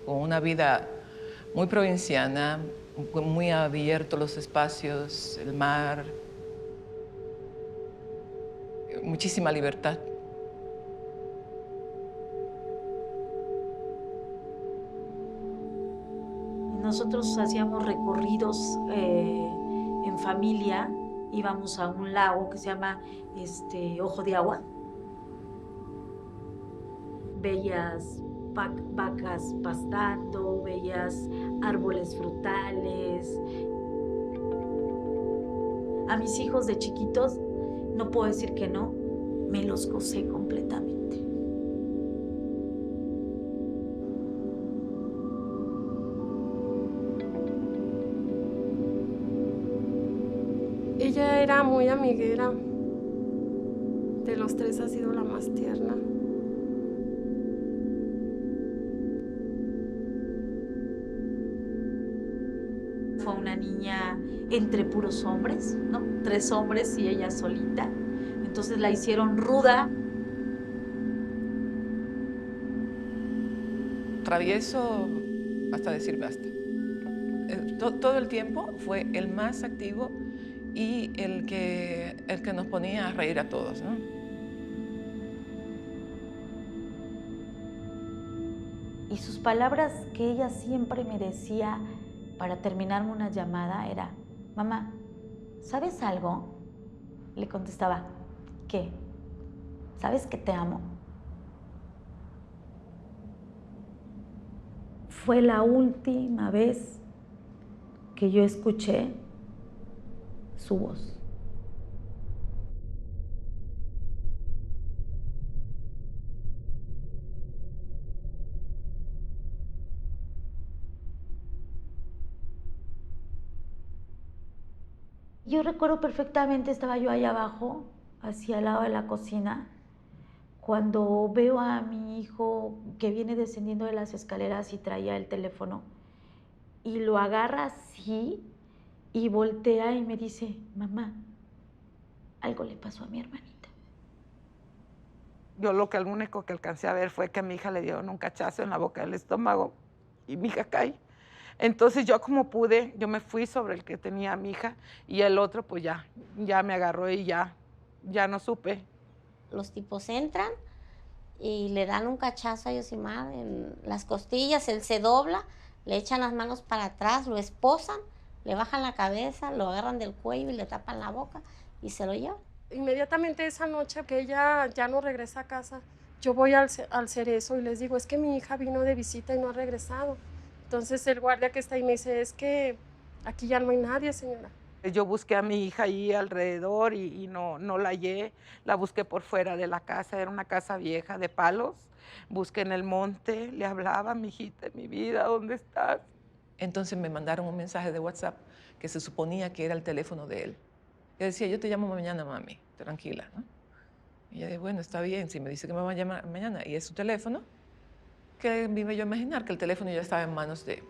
con una vida muy provinciana, muy abierto los espacios, el mar, muchísima libertad. Nosotros hacíamos recorridos en familia, íbamos a un lago que se llama Ojo de Agua. Veías vacas pastando, veías árboles frutales. A mis hijos de chiquitos, no puedo decir que no, me los gocé completamente. Ella era muy amiguera. De los tres ha sido la más tierna. Fue una niña entre puros hombres, ¿no? 3 hombres y ella solita. Entonces la hicieron ruda. Travieso hasta decir basta. Todo el tiempo fue el más activo y el que nos ponía a reír a todos, ¿no? Y sus palabras que ella siempre me decía para terminarme una llamada era: mamá, ¿sabes algo? Le contestaba: ¿qué? ¿Sabes que te amo? Fue la última vez que yo escuché su voz. Yo recuerdo perfectamente, estaba yo allá abajo, hacia el lado de la cocina, cuando veo a mi hijo que viene descendiendo de las escaleras y traía el teléfono, y lo agarra así y voltea y me dice: mamá, algo le pasó a mi hermanita. Yo lo único que alcancé a ver fue que a mi hija le dieron un cachazo en la boca del estómago y mi hija cae. Entonces yo como pude, yo me fui sobre el que tenía a mi hija y el otro pues ya me agarró y ya no supe. Los tipos entran y le dan un cachazo a Yosimar en las costillas, él se dobla, le echan las manos para atrás, lo esposan, le bajan la cabeza, lo agarran del cuello y le tapan la boca y se lo llevan. Inmediatamente esa noche que ella ya no regresa a casa, yo voy al Cerezo y les digo: es que mi hija vino de visita y no ha regresado. Entonces el guardia que está ahí me dice: es que aquí ya no hay nadie, señora. Yo busqué a mi hija ahí alrededor y no la hallé. La busqué por fuera de la casa, era una casa vieja de palos. Busqué en el monte, le hablaba: mi hijita, mi vida, ¿dónde estás? Entonces me mandaron un mensaje de WhatsApp que se suponía que era el teléfono de él. Yo decía: yo te llamo mañana, mami, tranquila, ¿no? Y ella dice: bueno, está bien, si me dice que me va a llamar mañana y es su teléfono, que me iba yo a imaginar que el teléfono ya estaba en manos de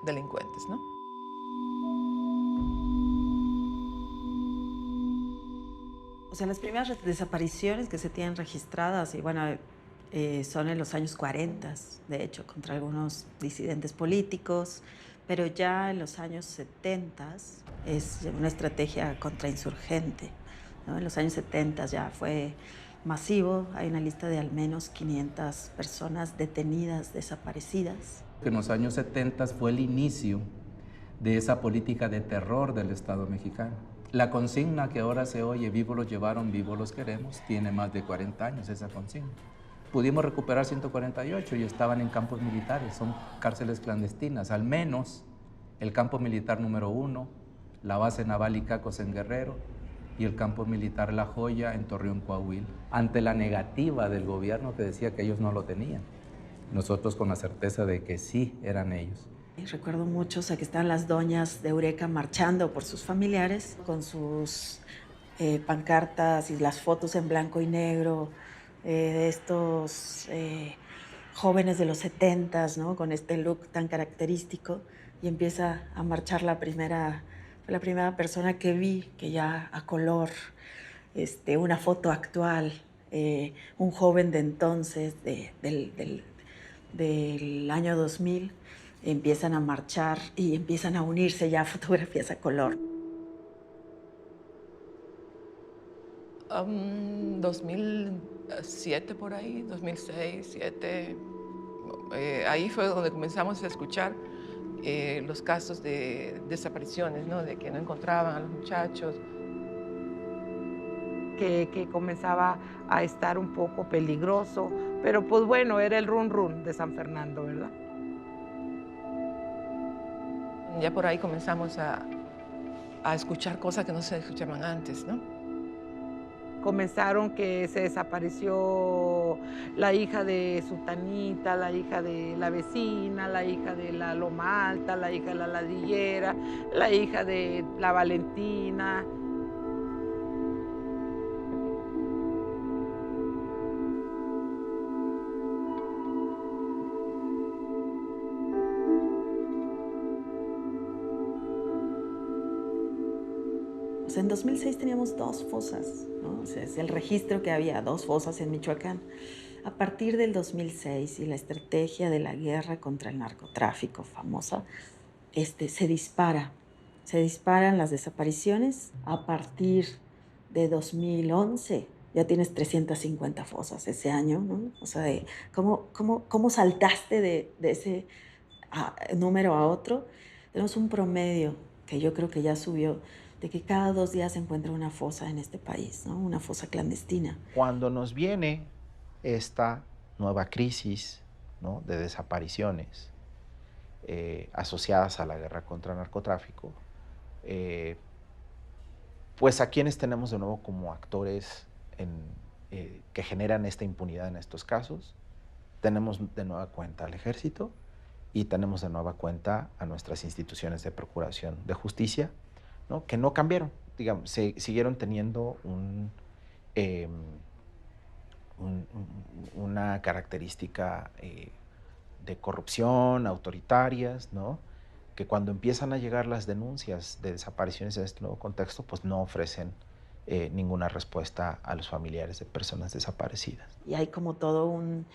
delincuentes, ¿no? O sea, las primeras desapariciones que se tienen registradas, y bueno, son en los años 40, de hecho, contra algunos disidentes políticos, pero ya en los años 70 es una estrategia contrainsurgente, ¿no? En los años 70 ya fue masivo, hay una lista de al menos 500 personas detenidas, desaparecidas. En los años 70 fue el inicio de esa política de terror del Estado mexicano. La consigna que ahora se oye, vivos los llevaron, vivos los queremos, tiene más de 40 años esa consigna. Pudimos recuperar 148 y estaban en campos militares, son cárceles clandestinas, al menos el campo militar número 1, la base naval Icacos en Guerrero y el campo militar La Joya en Torreón, Coahuila. Ante la negativa del gobierno que decía que ellos no lo tenían, nosotros con la certeza de que sí eran ellos. Y recuerdo mucho, o sea, que estaban las doñas de Eureka marchando por sus familiares con sus pancartas y las fotos en blanco y negro de estos jóvenes de los 70s, ¿no? Con este look tan característico, y empieza a marchar fue la primera persona que vi que ya a color, una foto actual, un joven de entonces, del año 2000 empiezan a marchar y empiezan a unirse ya fotografías a color. 2007 por ahí, 2006, 2007. Ahí fue donde comenzamos a escuchar los casos de desapariciones, ¿no? De que no encontraban a los muchachos. Que comenzaba a estar un poco peligroso, pero pues bueno, era el run run de San Fernando, ¿verdad? Ya por ahí comenzamos a escuchar cosas que no se escuchaban antes, ¿no? Comenzaron que se desapareció la hija de Sutanita, la hija de la vecina, la hija de la Loma Alta, la hija de la ladrillera, la hija de la Valentina. O sea, en 2006 teníamos 2 fosas, ¿no? O sea, es el registro que había, 2 fosas en Michoacán. A partir del 2006 y la estrategia de la guerra contra el narcotráfico famosa, se disparan las desapariciones. A partir de 2011 ya tienes 350 fosas ese año, ¿no? O sea, ¿cómo saltaste de ese número a otro? Tenemos un promedio que yo creo que ya subió, de que cada 2 días se encuentra una fosa en este país, ¿no? Una fosa clandestina. Cuando nos viene esta nueva crisis, ¿no?, de desapariciones asociadas a la guerra contra el narcotráfico, pues a quienes tenemos de nuevo como actores que generan esta impunidad en estos casos, tenemos de nueva cuenta al ejército y tenemos de nueva cuenta a nuestras instituciones de procuración de justicia, ¿no?, que no cambiaron, digamos, siguieron teniendo una característica de corrupción, autoritarias, ¿no?, que cuando empiezan a llegar las denuncias de desapariciones en este nuevo contexto, pues no ofrecen ninguna respuesta a los familiares de personas desaparecidas. Y hay como todo un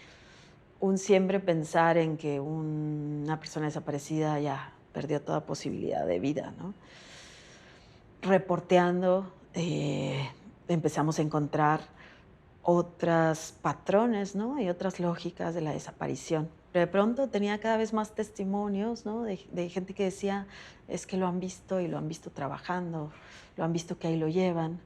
siempre pensar en que una persona desaparecida ya perdió toda posibilidad de vida, ¿no? Reporteando, empezamos a encontrar otros patrones, ¿no? Y otras lógicas de la desaparición. Pero de pronto tenía cada vez más testimonios, ¿no? De gente que decía, es que lo han visto y lo han visto trabajando, lo han visto que ahí lo llevan.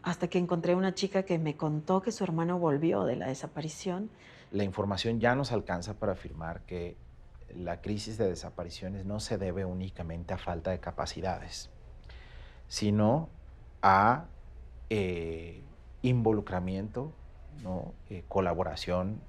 Hasta que encontré una chica que me contó que su hermano volvió de la desaparición. La información ya nos alcanza para afirmar que la crisis de desapariciones no se debe únicamente a falta de capacidades, sino a involucramiento, ¿no?, colaboración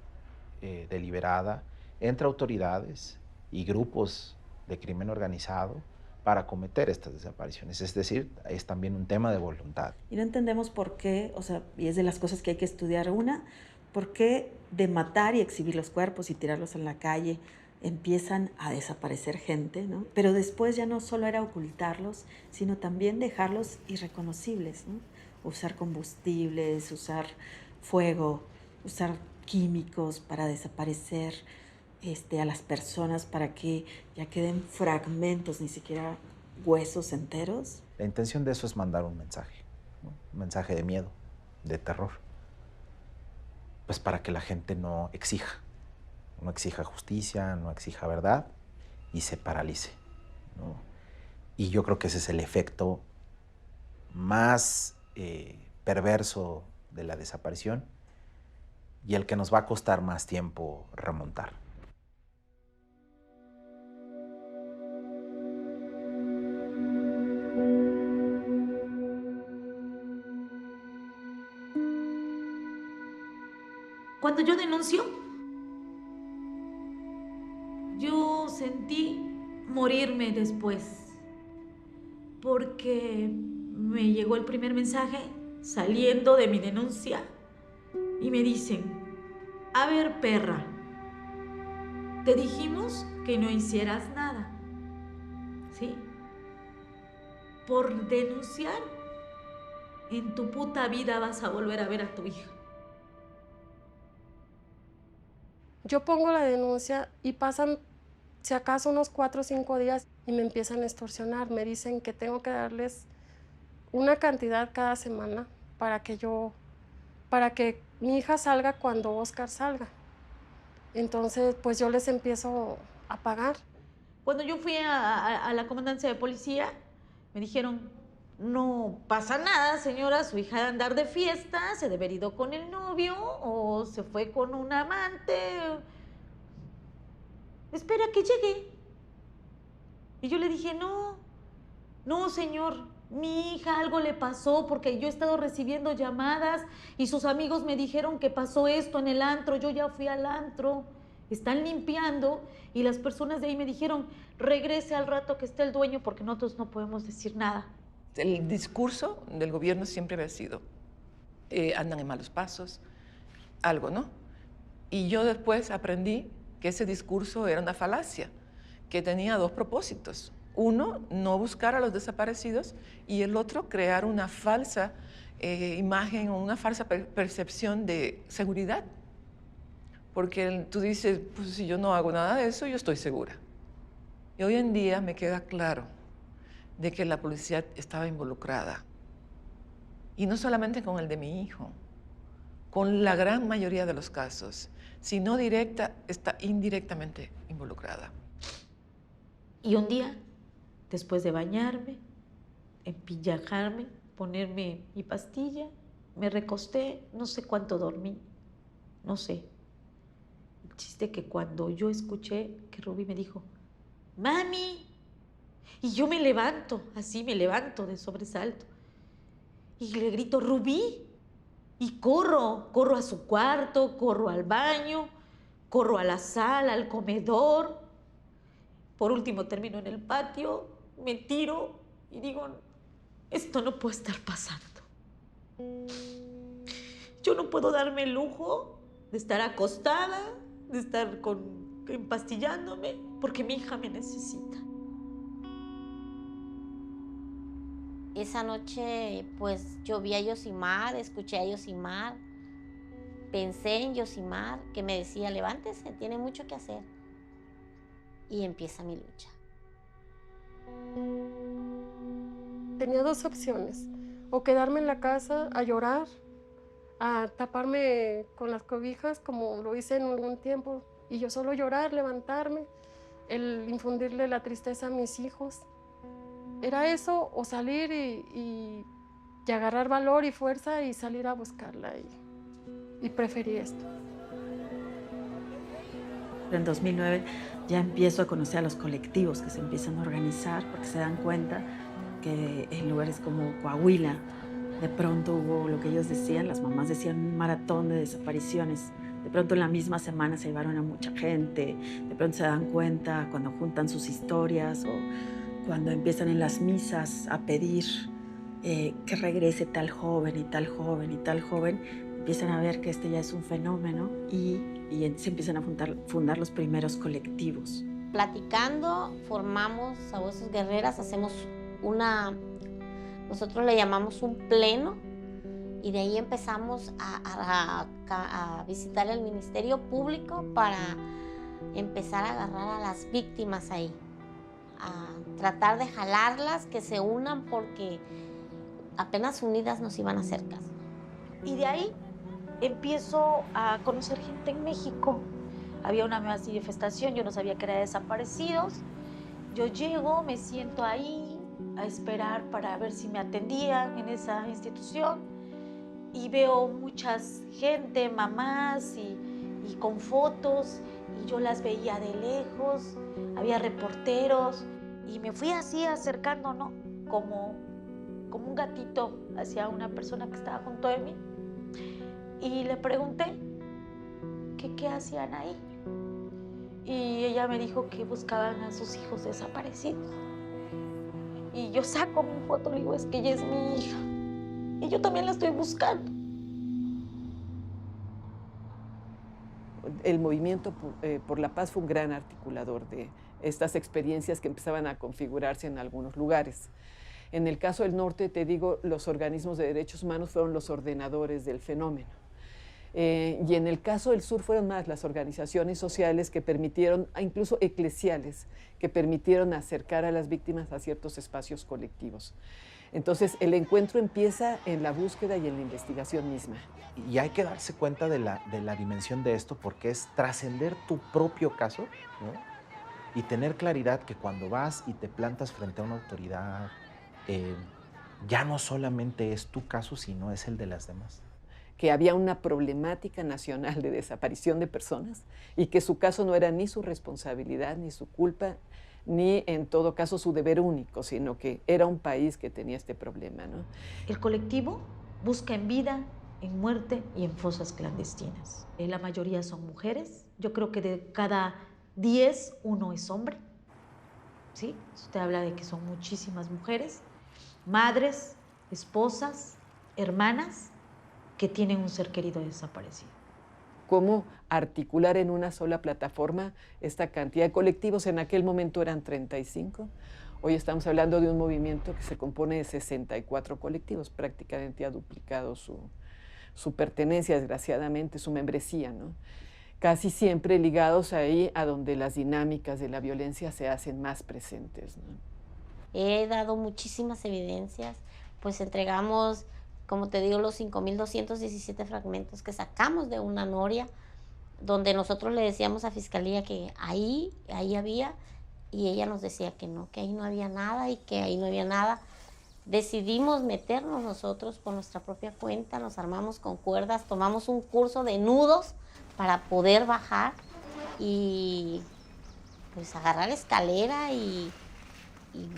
deliberada entre autoridades y grupos de crimen organizado para cometer estas desapariciones. Es decir, es también un tema de voluntad. Y no entendemos por qué, o sea, y es de las cosas que hay que estudiar. Una, por qué de matar y exhibir los cuerpos y tirarlos en la calle empiezan a desaparecer gente, ¿no? Pero después ya no solo era ocultarlos, sino también dejarlos irreconocibles, ¿no? Usar combustibles, usar fuego, usar químicos para desaparecer a las personas, para que ya queden fragmentos, ni siquiera huesos enteros. La intención de eso es mandar un mensaje, ¿no?, un mensaje de miedo, de terror, pues para que la gente no exija justicia, no exija verdad y se paralice, ¿no? Y yo creo que ese es el efecto más perverso de la desaparición y el que nos va a costar más tiempo remontar. Cuando yo denuncio, yo sentí morirme después, porque me llegó el primer mensaje saliendo de mi denuncia y me dicen, a ver, perra, te dijimos que no hicieras nada, ¿sí? Por denunciar, en tu puta vida vas a volver a ver a tu hija. Yo pongo la denuncia y pasan, si acaso, unos 4 o 5 días y me empiezan a extorsionar. Me dicen que tengo que darles una cantidad cada semana para que mi hija salga cuando Oscar salga. Entonces, pues yo les empiezo a pagar. Cuando yo fui a la comandancia de policía, me dijeron, no pasa nada, señora, su hija de andar de fiesta, se debe haber ido con el novio o se fue con un amante. Espera que llegue. Y yo le dije, no, señor, mi hija algo le pasó porque yo he estado recibiendo llamadas y sus amigos me dijeron que pasó esto en el antro, yo ya fui al antro, están limpiando y las personas de ahí me dijeron, regrese al rato que esté el dueño porque nosotros no podemos decir nada. El discurso del gobierno siempre había sido, andan en malos pasos, algo, ¿no? Y yo después aprendí que ese discurso era una falacia, que tenía 2 propósitos. Uno, no buscar a los desaparecidos, y el otro, crear una falsa imagen o una falsa percepción de seguridad. Porque tú dices, pues si yo no hago nada de eso, yo estoy segura. Y hoy en día me queda claro de que la policía estaba involucrada. Y no solamente con el de mi hijo, con la gran mayoría de los casos. Si no directa, está indirectamente involucrada. Y un día, después de bañarme, empillajarme, ponerme mi pastilla, me recosté, no sé cuánto dormí, no sé. El chiste que cuando yo escuché que Rubí me dijo, ¡Mami! Y yo me levanto, así me levanto de sobresalto. Y le grito, ¡Rubí! Y corro a su cuarto, corro al baño, corro a la sala, al comedor. Por último termino en el patio, me tiro y digo, esto no puede estar pasando. Yo no puedo darme el lujo de estar acostada, de estar empastillándome, porque mi hija me necesita. Esa noche, pues, yo vi a Yosimar, escuché a Yosimar, pensé en Yosimar, que me decía, levántese, tiene mucho que hacer. Y empieza mi lucha. Tenía 2 opciones, o quedarme en la casa a llorar, a taparme con las cobijas, como lo hice en algún tiempo, y yo solo llorar, levantarme, el infundirle la tristeza a mis hijos. Era eso, o salir y agarrar valor y fuerza y salir a buscarla, y preferí esto. En 2009 ya empiezo a conocer a los colectivos que se empiezan a organizar porque se dan cuenta que en lugares como Coahuila de pronto hubo lo que ellos decían, las mamás decían, un maratón de desapariciones. De pronto en la misma semana se llevaron a mucha gente, de pronto se dan cuenta cuando juntan sus historias o cuando empiezan en las misas a pedir que regrese tal joven y tal joven y tal joven, empiezan a ver que este ya es un fenómeno y se empiezan a fundar los primeros colectivos. Platicando, formamos Sabuesos Guerreras, hacemos nosotros le llamamos un pleno, y de ahí empezamos a visitar el Ministerio Público para empezar a agarrar a las víctimas ahí, a tratar de jalarlas, que se unan, porque apenas unidas nos iban a hacer caso. Y de ahí empiezo a conocer gente en México. Había una manifestación, yo no sabía que era de desaparecidos. Yo llego, me siento ahí a esperar para ver si me atendían en esa institución y veo muchas gente, mamás y con fotos, y yo las veía de lejos, había reporteros y me fui así acercando, ¿no? Como un gatito hacia una persona que estaba junto de mí. Y le pregunté qué hacían ahí. Y ella me dijo que buscaban a sus hijos desaparecidos. Y yo saco mi foto y le digo, es que ella es mi hija. Y yo también la estoy buscando. El movimiento por la paz fue un gran articulador de estas experiencias que empezaban a configurarse en algunos lugares. En el caso del norte, te digo, los organismos de derechos humanos fueron los ordenadores del fenómeno. Y en el caso del sur fueron más las organizaciones sociales que permitieron, incluso eclesiales, que permitieron acercar a las víctimas a ciertos espacios colectivos. Entonces, el encuentro empieza en la búsqueda y en la investigación misma. Y hay que darse cuenta de la dimensión de esto, porque es trascender tu propio caso, ¿no? Y tener claridad que cuando vas y te plantas frente a una autoridad, ya no solamente es tu caso, sino es el de las demás. Que había una problemática nacional de desaparición de personas y que su caso no era ni su responsabilidad, ni su culpa, ni en todo caso su deber único, sino que era un país que tenía este problema, ¿no? El colectivo busca en vida, en muerte y en fosas clandestinas. La mayoría son mujeres. Yo creo que de cada 10, uno es hombre. ¿Sí? Usted habla de que son muchísimas mujeres, madres, esposas, hermanas, que tienen un ser querido desaparecido. Cómo articular en una sola plataforma esta cantidad de colectivos. En aquel momento eran 35. Hoy estamos hablando de un movimiento que se compone de 64 colectivos. Prácticamente ha duplicado su pertenencia, desgraciadamente, su membresía, ¿no? Casi siempre ligados ahí a donde las dinámicas de la violencia se hacen más presentes, ¿no? He dado muchísimas evidencias, pues entregamos, como te digo, los 5.217 fragmentos que sacamos de una noria, donde nosotros le decíamos a Fiscalía que ahí había, y ella nos decía que no, que ahí no había nada y que ahí no había nada. Decidimos meternos nosotros por nuestra propia cuenta, nos armamos con cuerdas, tomamos un curso de nudos para poder bajar y pues agarrar escalera y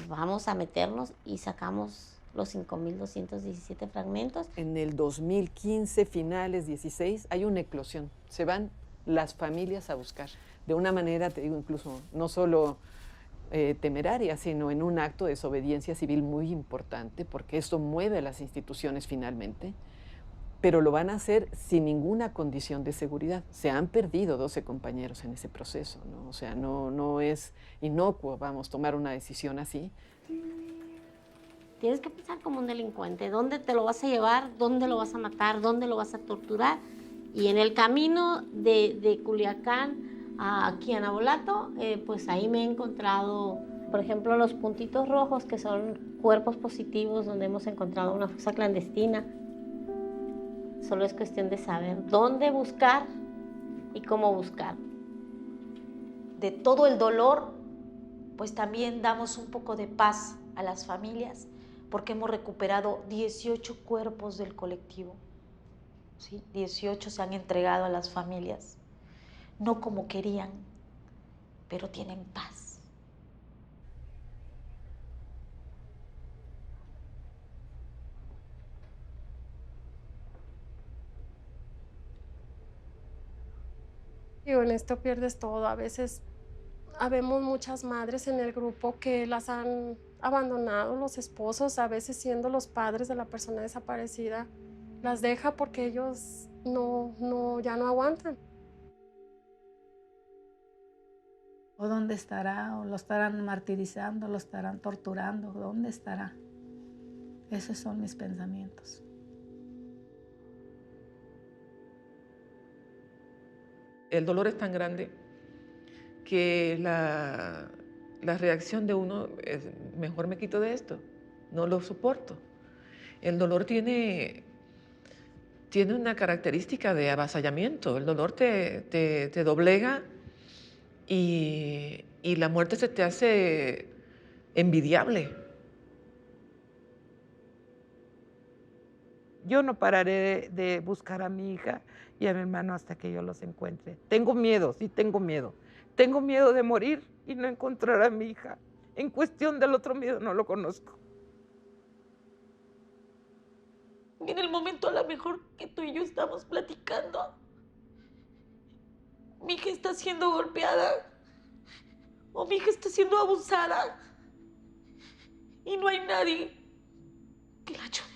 vamos a meternos y sacamos los 5.217 fragmentos. En el 2015, finales 16, hay una eclosión. Se van las familias a buscar. De una manera, te digo, incluso no solo temeraria, sino en un acto de desobediencia civil muy importante, porque esto mueve a las instituciones finalmente, pero lo van a hacer sin ninguna condición de seguridad. Se han perdido 12 compañeros en ese proceso, ¿no? O sea, no es inocuo, vamos, tomar una decisión así. Tienes que pensar como un delincuente, ¿dónde te lo vas a llevar? ¿Dónde lo vas a matar? ¿Dónde lo vas a torturar? Y en el camino de Culiacán a aquí a Navolato, pues ahí me he encontrado, por ejemplo, los puntitos rojos, que son cuerpos positivos donde hemos encontrado una fosa clandestina. Solo es cuestión de saber dónde buscar y cómo buscar. De todo el dolor, pues también damos un poco de paz a las familias, porque hemos recuperado 18 cuerpos del colectivo. ¿Sí? 18 se han entregado a las familias, no como querían, pero tienen paz. Digo, en esto pierdes todo. A veces habemos muchas madres en el grupo que las han abandonado los esposos, a veces siendo los padres de la persona desaparecida, las deja porque ellos ya no aguantan. ¿O dónde estará? ¿O lo estarán martirizando? ¿Lo estarán torturando? ¿Dónde estará? Esos son mis pensamientos. El dolor es tan grande que la reacción de uno es, mejor me quito de esto, no lo soporto. El dolor tiene una característica de avasallamiento, el dolor te doblega y la muerte se te hace envidiable. Yo no pararé de buscar a mi hija y a mi hermano hasta que yo los encuentre. Tengo miedo, sí tengo miedo. Tengo miedo de morir y no encontrar a mi hija. En cuestión del otro miedo no lo conozco. En el momento a lo mejor que tú y yo estamos platicando, mi hija está siendo golpeada o mi hija está siendo abusada y no hay nadie que la ayude.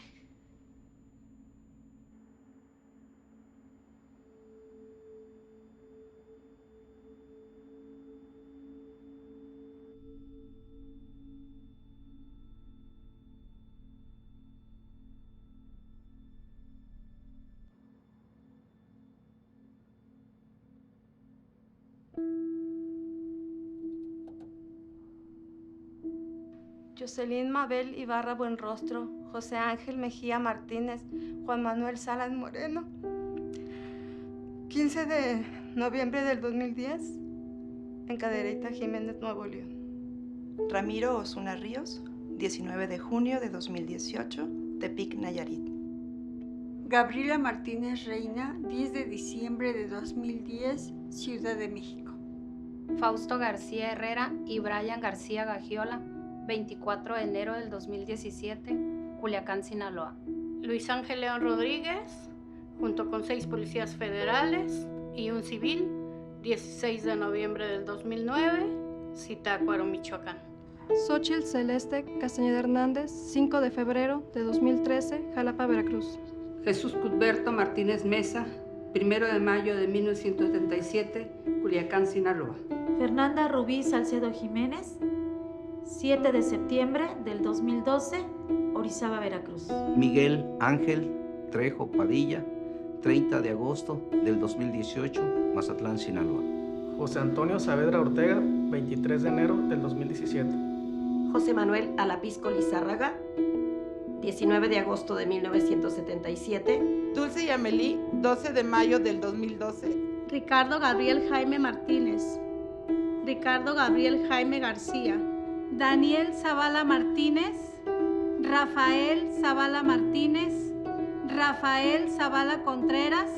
Jocelyn Mabel Ibarra Buenrostro, José Ángel Mejía Martínez, Juan Manuel Salas Moreno. 15 de noviembre del 2010, en Cadereyta, Jiménez, Nuevo León. Ramiro Osuna Ríos, 19 de junio de 2018, Tepic, Nayarit. Gabriela Martínez Reina, 10 de diciembre de 2010, Ciudad de México. Fausto García Herrera y Brian García Gagiola, 24 de enero del 2017, Culiacán, Sinaloa. Luis Ángel León Rodríguez, junto con 6 policías federales y un civil, 16 de noviembre del 2009, Zitácuaro, Michoacán. Xochitl Celeste Castañeda Hernández, 5 de febrero de 2013, Jalapa, Veracruz. Jesús Cuthberto Martínez Mesa, 1 de mayo de 1977, Culiacán, Sinaloa. Fernanda Rubí Salcedo Jiménez, 7 de septiembre del 2012, Orizaba, Veracruz. Miguel Ángel Trejo Padilla, 30 de agosto del 2018, Mazatlán, Sinaloa. José Antonio Saavedra Ortega, 23 de enero del 2017. José Manuel Alapisco Lizárraga, 19 de agosto de 1977. Dulce Yamelí, 12 de mayo del 2012. Ricardo Gabriel Jaime Martínez. Ricardo Gabriel Jaime García. Daniel Zavala Martínez. Rafael Zavala Martínez. Rafael Zavala Contreras.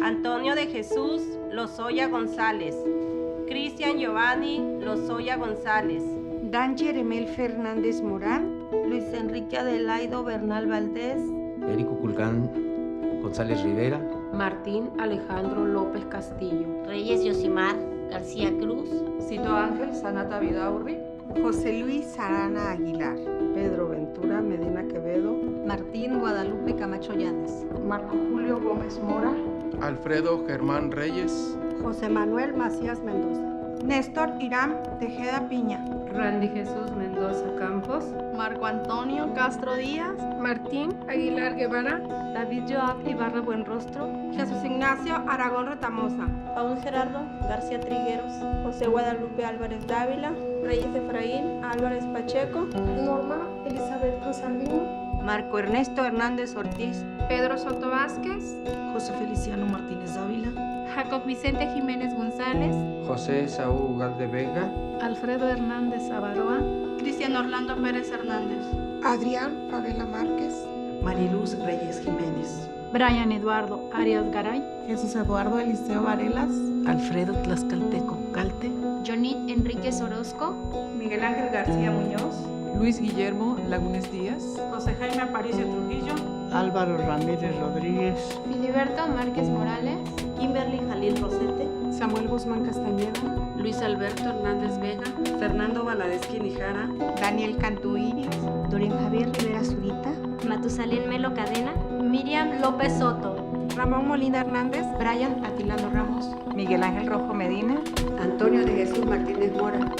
Antonio de Jesús Lozoya González. Cristian Giovanni Lozoya González. Dan Jeremel Fernández Morán. Luis Enrique Adelaido Bernal Valdés. Érico Culcán González Rivera. Martín Alejandro López Castillo. Reyes Yosimar García Cruz. Cito Ángel Sanata Vidaurri. José Luis Arana Aguilar. Pedro Ventura Medina Quevedo. Martín Guadalupe Camacho Llanes. Marco Julio Gómez Mora. Alfredo Germán Reyes. José Manuel Macías Mendoza. Néstor Irán Tejeda Piña. Randy Jesús Mendoza Campos. Marco Antonio Castro Díaz. Martín Aguilar Guevara. David Joab Ibarra Buenrostro. Jesús Ignacio Aragón Retamosa. Paul Gerardo García Trigueros. José Guadalupe Álvarez Dávila. Reyes Efraín Álvarez Pacheco. Norma Elizabeth Rosalvino. Marco Ernesto Hernández Ortiz. Pedro Soto Vázquez. José Feliciano Martínez Dávila. Jacob Vicente Jiménez González. José Saúl Galde Vega. Alfredo Hernández Avaroa. Cristian Orlando Pérez Hernández. Adrián Favela Márquez. Mariluz Reyes Jiménez. Brian Eduardo Arias Garay. Jesús Eduardo Eliseo Varelas. Alfredo Tlaxcalteco Calte. Jonit Enríquez Orozco. Miguel Ángel García Muñoz. Luis Guillermo Lagunes Díaz. José Jaime Aparicio Trujillo. Álvaro Ramírez Rodríguez. Filiberto Márquez Morales. Kimberly Jalil Rosete. Samuel Guzmán Castañeda. Luis Alberto Hernández Vega. Fernando Valadez Quinijara. Daniel Cantú Iris. Doreen Javier Rivera Zurita. Matusalén Melo Cadena. Miriam López Soto. Ramón Molina Hernández. Brian Atilano Ramos. Miguel Ángel Rojo Medina. Antonio de Jesús Martínez Mora.